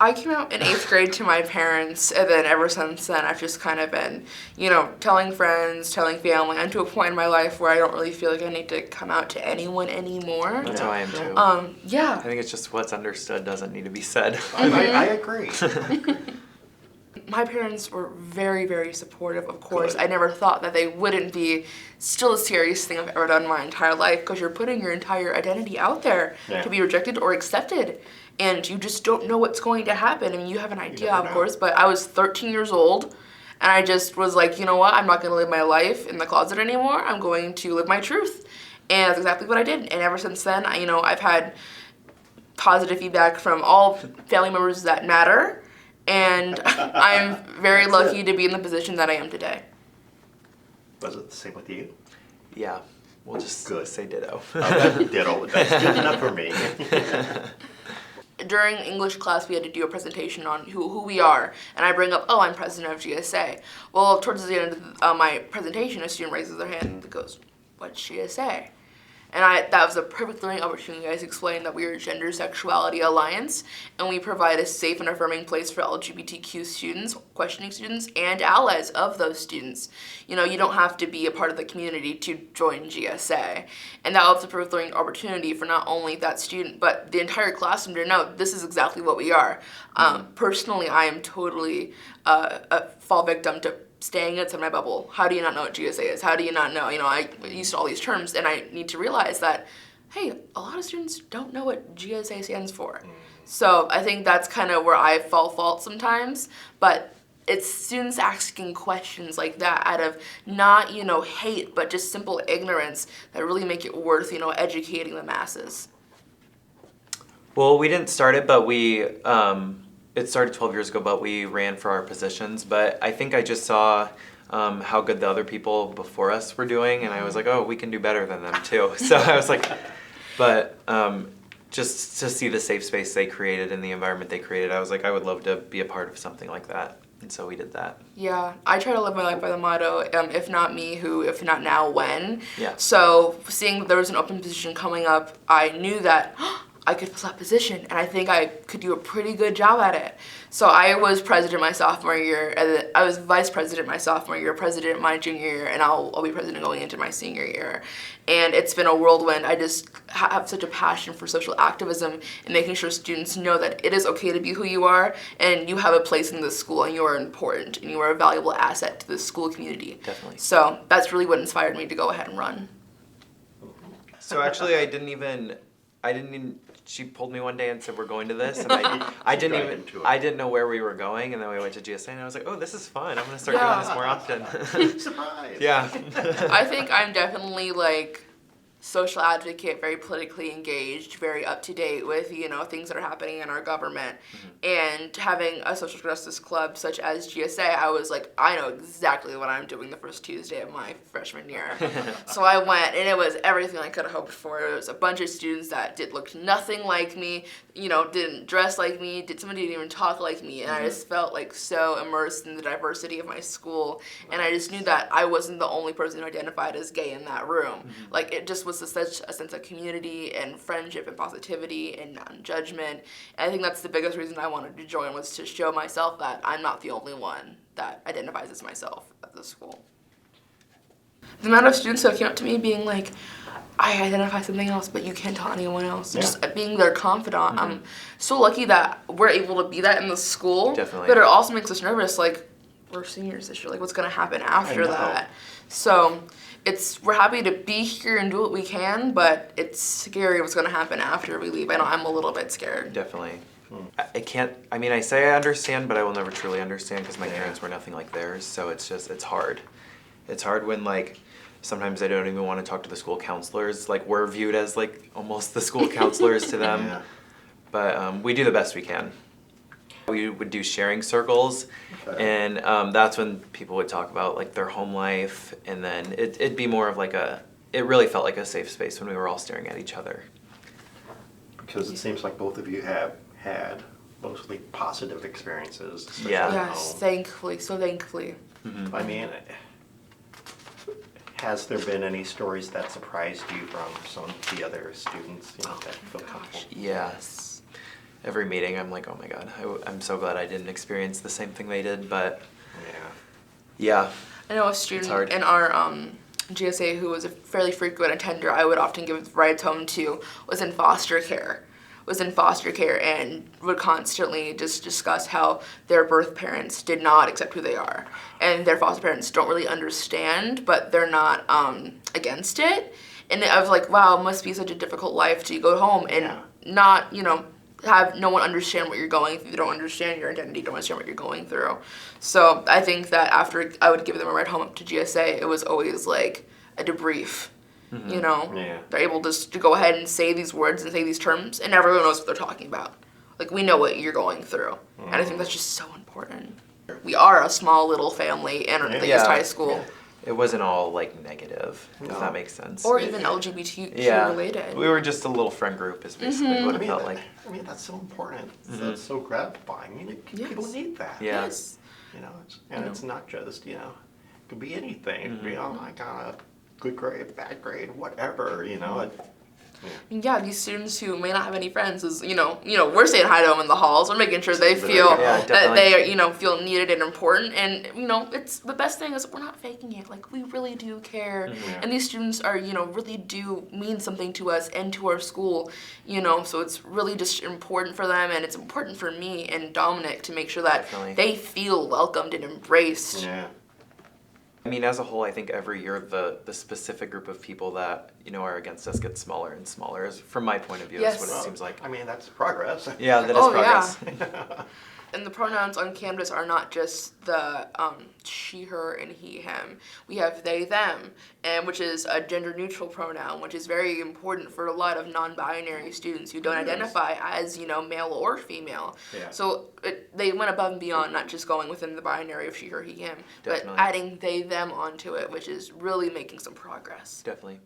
I came out in 8th grade to my parents, and then ever since then, I've just kind of been, telling friends, telling family. I'm to a point in my life where I don't really feel like I need to come out to anyone anymore. That's how I am too. Yeah. I think it's just what's understood doesn't need to be said. I agree. My parents were very, very supportive, of course. Good. I never thought that they wouldn't be. Still a serious thing I've ever done in my entire life, because you're putting your entire identity out there to be rejected or accepted. And you just don't know what's going to happen. I mean, you have an idea, of course, but I was 13 years old, and I just was like, you know what? I'm not going to live my life in the closet anymore. I'm going to live my truth. And that's exactly what I did. And ever since then, I've had positive feedback from all family members that matter. And I'm very lucky to be in the position that I am today. Was it the same with you? Yeah. We'll just say ditto. Ditto. That's good enough for me. During English class, we had to do a presentation on who we are, and I bring up, I'm president of GSA. Well, towards the end of my presentation, a student raises their hand and goes, "What's GSA?" And that was a perfect learning opportunity. I explained that we are a Gender-Sexuality Alliance, and we provide a safe and affirming place for LGBTQ students, questioning students, and allies of those students. You don't have to be a part of the community to join GSA. And that was a perfect learning opportunity for not only that student, but the entire classroom to know this is exactly what we are. Personally, I am totally a fall victim to staying inside my bubble. How do you not know what GSA is? How do you not know? I used all these terms, and I need to realize that, hey, a lot of students don't know what GSA stands for. So I think that's kind of where I fall fault sometimes, but it's students asking questions like that out of not, hate, but just simple ignorance that really make it worth, educating the masses. Well, we didn't start it, but it started 12 years ago, but we ran for our positions. But I think I just saw how good the other people before us were doing, and I was like, we can do better than them too. So I was like, just to see the safe space they created and the environment they created, I was like, I would love to be a part of something like that. And so we did that. Yeah, I try to live my life by the motto, if not me, who, if not now, when. Yeah. So seeing that there was an open position coming up, I knew that I could fill that position, and I think I could do a pretty good job at it. So I was president my sophomore year, and I was vice president my sophomore year, president my junior year, and I'll be president going into my senior year. And it's been a whirlwind. I just have such a passion for social activism and making sure students know that it is okay to be who you are, and you have a place in this school, and you are important, and you are a valuable asset to the school community. Definitely. So that's really what inspired me to go ahead and run. So actually, I didn't even, she pulled me one day and said, we're going to this, and I didn't know where we were going, and then we went to GSA, and I was like, this is fun, I'm going to start doing this more often. Surprise! Yeah. I think I'm definitely social advocate, very politically engaged, very up to date with, things that are happening in our government. And having a social justice club such as GSA, I was like, I know exactly what I'm doing the first Tuesday of my freshman year. So I went, and it was everything I could have hoped for. It was a bunch of students that looked nothing like me, didn't dress like me, some didn't even talk like me, and I just felt so immersed in the diversity of my school, and I just knew that I wasn't the only person who identified as gay in that room. It just was such a sense of community and friendship and positivity and non-judgment. And I think that's the biggest reason I wanted to join, was to show myself that I'm not the only one that identifies as myself at the school. The amount of students who came up to me being like, I identify something else, but you can't tell anyone else. Yeah. Just being their confidant. I'm so lucky that we're able to be that in the school. Definitely. But it also makes us nervous, we're seniors this year, what's going to happen after that? So we're happy to be here and do what we can, but it's scary what's going to happen after we leave. I know I'm a little bit scared. Definitely. I say I understand, but I will never truly understand, because my parents were nothing like theirs, so it's hard. It's hard when, sometimes I don't even want to talk to the school counselors. We're viewed as, almost the school counselors to them. Yeah. But we do the best we can. We would do sharing circles, and that's when people would talk about, their home life, and then it'd be more of, it really felt like a safe space when we were all staring at each other. Because it seems like both of you have had mostly positive experiences. Yeah. Yes, thankfully, so thankfully. Mm-hmm. I mean, has there been any stories that surprised you from some of the other students that you feel comfortable? Yes. every meeting I'm like, oh my god, I'm so glad I didn't experience the same thing they did, but yeah. I know a hard. student in our GSA who was a fairly frequent attender, I would often give rides home to, was in foster care. And would constantly just discuss how their birth parents did not accept who they are. And their foster parents don't really understand, but they're not against it. And I was like, wow, it must be such a difficult life to go home and not, have no one understand what you're going through. They don't understand your identity, don't understand what you're going through. So I think that after I would give them a ride home up to GSA, it was always like a debrief. They're able to go ahead and say these words and say these terms, and everyone knows what they're talking about. Like, we know what you're going through, and I think that's just so important. We are a small little family in the East High School. It wasn't all like negative, if that makes sense. Or even LGBTQ related. We were just a little friend group is basically what it felt like. I mean, that's so important. That's so gratifying. I mean, people need that. Yeah. Yes. It's not just, it could be anything. It could be, oh my god, good grade, bad grade, whatever, Yeah, these students who may not have any friends is, we're saying hi to them in the halls. We're making sure they feel that they, feel needed and important. And, it's the best thing is we're not faking it. Like, we really do care. And these students are, really do mean something to us and to our school, so it's really just important for them. And it's important for me and Dominic to make sure that they feel welcomed and embraced. Yeah. I mean, as a whole, I think every year the specific group of people that, are against us gets smaller and smaller, from my point of view, is what it seems like. I mean, that's progress. Yeah, that is progress. Yeah. And the pronouns on Canvas are not just the she, her, and he, him. We have they, them, and which is a gender-neutral pronoun, which is very important for a lot of non-binary students who don't identify as, male or female. Yeah. So they went above and beyond, not just going within the binary of she, her, he, him, but adding they, them onto it, which is really making some progress. Definitely.